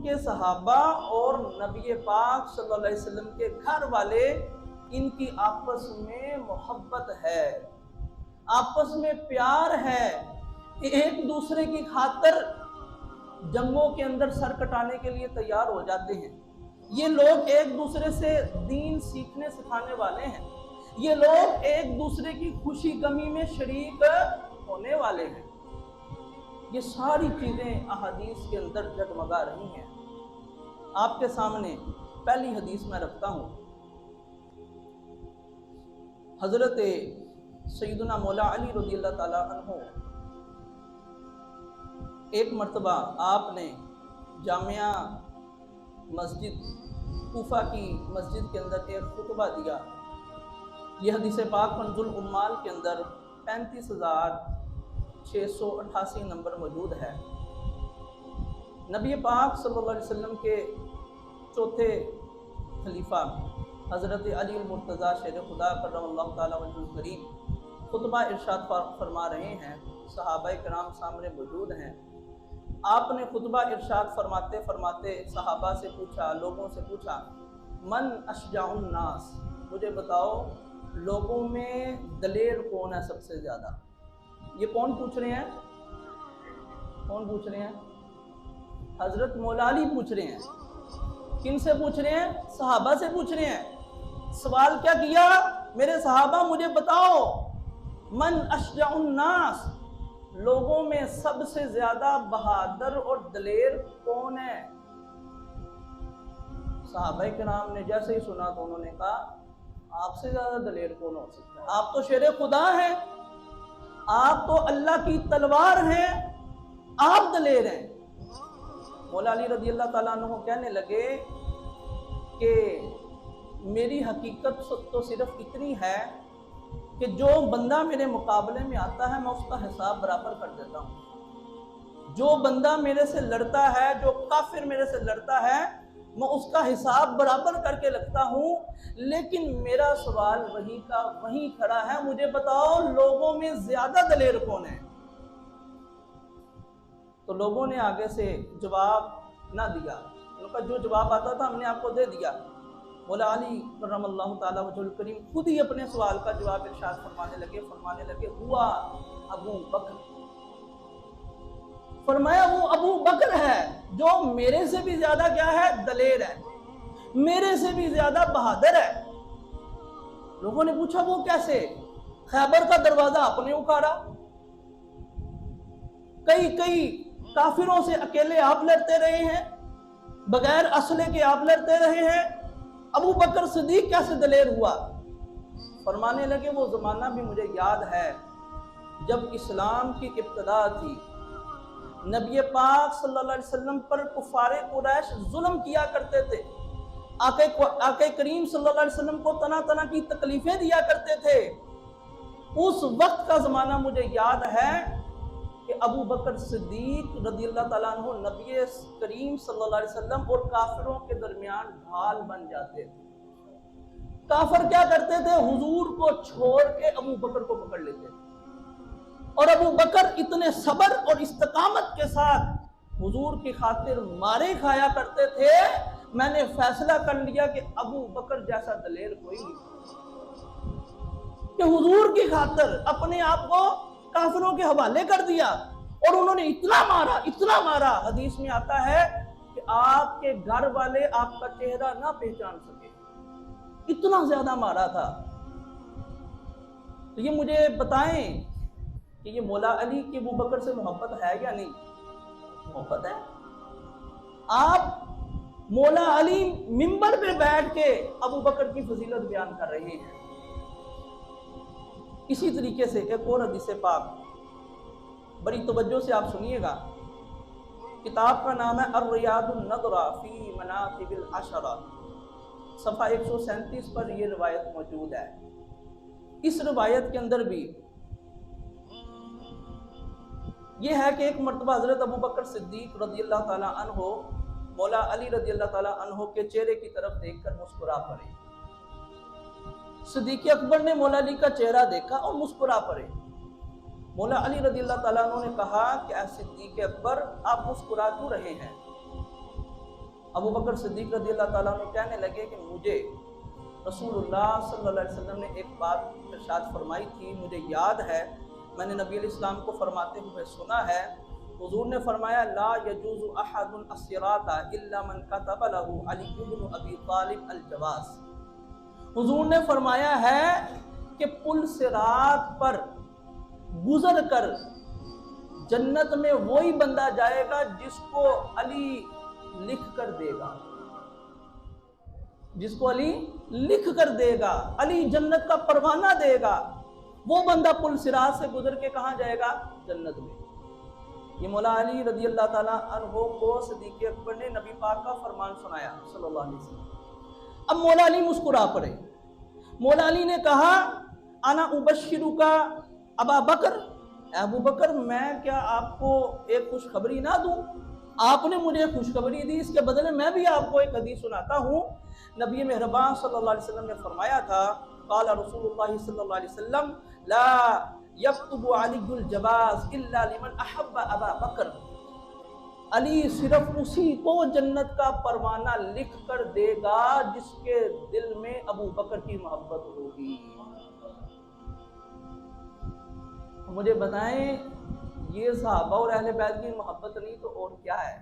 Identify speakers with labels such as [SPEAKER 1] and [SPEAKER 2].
[SPEAKER 1] کے صحابہ اور نبی پاک صلی اللہ علیہ وسلم کے گھر والے، ان کی آپس میں محبت ہے، آپس میں پیار ہے، ایک دوسرے کی خاطر جنگوں کے اندر سر کٹانے کے لیے تیار ہو جاتے ہیں۔ یہ لوگ ایک دوسرے سے دین سیکھنے سکھانے والے ہیں، یہ لوگ ایک دوسرے کی خوشی غمی میں شریک ہونے والے ہیں۔ یہ ساری چیزیں احادیث کے اندر جگمگا رہی ہیں۔ آپ کے سامنے پہلی حدیث میں رکھتا ہوں۔ حضرت سیدنا مولا علی رضی اللہ تعالیٰ عنہ ایک مرتبہ آپ نے جامعہ مسجد کوفہ کی مسجد کے اندر ایک خطبہ دیا۔ یہ حدیث پاک کنز العمال کے اندر 35,688 نمبر موجود ہے۔ نبی پاک صلی اللہ علیہ وسلم کے چوتھے خلیفہ حضرت علی المرتضیٰ شیر خدا کرم اللہ تعالیٰ وجہ الکریم خطبہ ارشاد فرما رہے ہیں، صحابہ کرام سامنے موجود ہیں۔ آپ نے خطبہ ارشاد فرماتے فرماتے صحابہ سے پوچھا، لوگوں سے پوچھا، من اشجع الناس، مجھے بتاؤ لوگوں میں دلیر کون ہے سب سے زیادہ؟ یہ کون پوچھ رہے ہیں؟ کون پوچھ رہے ہیں؟ حضرت مولا علی پوچھ رہے ہیں۔ کن سے پوچھ رہے ہیں؟ صحابہ سے پوچھ رہے ہیں۔ سوال کیا کیا؟ میرے صحابہ مجھے بتاؤ من اشجع الناس، لوگوں میں سب سے زیادہ بہادر اور دلیر کون ہے؟ صحابہ کرام نے جیسے ہی سنا تو انہوں نے کہا، آپ سے زیادہ دلیر کون ہو سکتا ہے؟ آپ تو شیر خدا ہیں، آپ تو اللہ کی تلوار ہیں، آپ دلیر ہیں۔ مولا علی رضی اللہ تعالیٰ عنہ کہنے لگے کہ میری حقیقت تو صرف اتنی ہے کہ جو بندہ میرے مقابلے میں آتا ہے میں اس کا حساب برابر کر دیتا ہوں، جو بندہ میرے سے لڑتا ہے، جو کافر میرے سے لڑتا ہے، میں اس کا حساب برابر کر کے رکھتا ہوں۔ لیکن میرا سوال وہی کا وہی کھڑا ہے، مجھے بتاؤ لوگوں میں زیادہ دلیر کون ہے؟ تو لوگوں نے آگے سے جواب نہ دیا، ان کا جو جواب آتا تھا ہم نے آپ کو دے دیا۔ مولا علی کرم اللہ تعالیٰ وجہ الکریم خود ہی اپنے سوال کا جواب ارشاد فرمانے لگے ہوا ابو بکر، فرمایا وہ ابو بکر ہے جو میرے سے بھی زیادہ کیا ہے؟ دلیر ہے، میرے سے بھی زیادہ بہادر ہے۔ لوگوں نے پوچھا وہ کیسے؟ خیبر کا دروازہ آپ نے اکھاڑا، کئی کافروں سے اکیلے آپ لڑتے رہے ہیں، بغیر اسلحے کے آپ لڑتے رہے ہیں، ابو بکر صدیق کیسے دلیر ہوا؟ فرمانے لگے وہ زمانہ بھی مجھے یاد ہے جب اسلام کی ابتدا تھی، نبی پاک صلی اللہ علیہ وسلم پر کفار قریش ظلم کیا کرتے تھے، آقا کریم صلی اللہ علیہ وسلم کو طرح کی تکلیفیں دیا کرتے تھے۔ اس وقت کا زمانہ مجھے یاد ہے کہ ابو بکر صدیق رضی اللہ تعالیٰ عنہ نبی کریم صلی اللہ علیہ وسلم اور کافروں کے درمیان ڈھال بن جاتے تھے۔ کافر کیا کرتے تھے؟ حضور کو چھوڑ کے ابو بکر کو پکڑ لیتے تھے، اور ابو بکر اتنے صبر اور استقامت کے ساتھ حضور کی خاطر مارے کھایا کرتے تھے۔ میں نے فیصلہ کر لیا کہ ابو بکر جیسا دلیر کوئی نہیں، کہ حضور کی خاطر اپنے آپ کو کافروں کے حوالے کر دیا، اور انہوں نے اتنا مارا، حدیث میں آتا ہے کہ آپ کے گھر والے آپ کا چہرہ نہ پہچان سکے، اتنا زیادہ مارا تھا۔ تو یہ مجھے بتائیں کہ یہ مولا علی کی ابو بکر سے محبت ہے یا نہیں؟ محبت ہے۔ آپ مولا علی منبر پہ بیٹھ کے ابو بکر کی فضیلت بیان کر رہے ہیں۔ اسی طریقے سے ایک اور حدیث پاک بڑی توجہ سے آپ سنیے گا، کتاب کا نام ہے الریاض النضرہ فی مناقب العشرہ، صفحہ 137 پر یہ روایت موجود ہے۔ اس روایت کے اندر بھی یہ ہے کہ ایک مرتبہ حضرت ابو بکر صدیق رضی اللہ تعالیٰ عنہ مولا علی رضی اللہ تعالیٰ عنہ کے چہرے کی طرف دیکھ کر مسکرا پڑے۔ صدیق اکبر نے مولا علی کا چہرہ دیکھا اور مسکرا پڑے۔ مولا علی رضی اللہ تعالیٰ عنہ نے کہا کہ اے صدیق اکبر، آپ مسکرا کیوں رہے ہیں؟ ابو بکر صدیق رضی اللہ تعالیٰ عنہ کہنے لگے کہ مجھے رسول اللہ صلی اللہ علیہ وسلم نے ایک بات ارشاد فرمائی تھی، مجھے یاد ہے، میں نے نبی علیہ السلام کو فرماتے ہوئے سنا ہے، حضور نے فرمایا لا یجوز احد الصراط الا من كتب له علی بن ابی طالب الجواز۔ حضور نے فرمایا ہے کہ پل صراط پر گزر کر جنت میں وہی بندہ جائے گا جس کو علی لکھ کر دے گا، جس کو علی لکھ کر دے گا، علی جنت کا پروانہ دے گا، وہ بندہ پل صراط سے گزر کے کہاں جائے گا؟ جنت میں۔ یہ مولا علی رضی اللہ تعالیٰ عنہ کو صدیق اکبر نے نبی پاک کا فرمان سنایا صلی اللہ علیہ وسلم۔ اب مولا علی مسکرا پڑے، مولا علی نے کہا انا ابشرک ابا بکر، ابو بکر میں کیا آپ کو ایک خوشخبری نہ دوں؟ آپ نے مجھے خوشخبری دی، اس کے بدلے میں بھی آپ کو ایک حدیث سناتا ہوں۔ نبی مہربان صلی اللہ علیہ وسلم نے فرمایا تھا، قال رسول اللہ صلی اللہ علیہ وسلم لا یکتب علی الجواز الا لمن احب ابا بکر، علی صرف اسی کو جنت کا پروانہ لکھ کر دے گا جس کے دل میں ابو بکر کی محبت ہوگی۔ مجھے بتائیں یہ صحابہ اور اہل بیت کی محبت نہیں تو اور کیا ہے؟